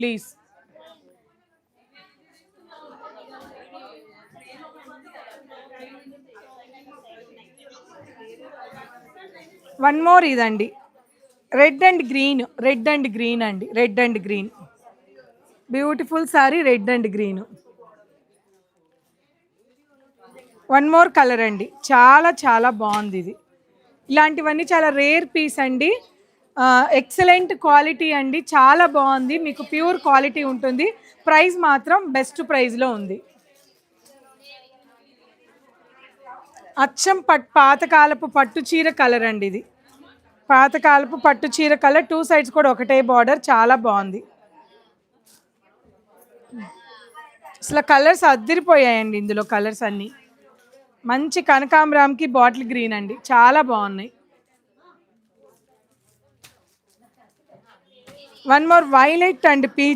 Please. One more ఇదండి, red and green, red and green అండి, red and green. Beautiful sari, red and green. One more colour అండి, చాలా చాలా బాగుంది ఇది. ఇలాంటివన్నీ చాలా రేర్ పీస్ అండి. ఎక్సలెంట్ క్వాలిటీ అండి, చాలా బాగుంది, మీకు ప్యూర్ క్వాలిటీ ఉంటుంది. ప్రైస్ మాత్రం బెస్ట్ ప్రైస్లో ఉంది. అచ్చం పాతకాలపు పట్టు చీర కలర్ అండి ఇది. పాతకాలపు పట్టు చీర కలర్, 2 సైడ్స్ కూడా ఒకటే బార్డర్, చాలా బాగుంది. అసలు కలర్స్ అద్దరిపోయాయండి ఇందులో, కలర్స్ అన్నీ మంచి కనకాంబరాంకి బాటిల్ గ్రీన్ అండి, చాలా బాగున్నాయి. One more violet and peach.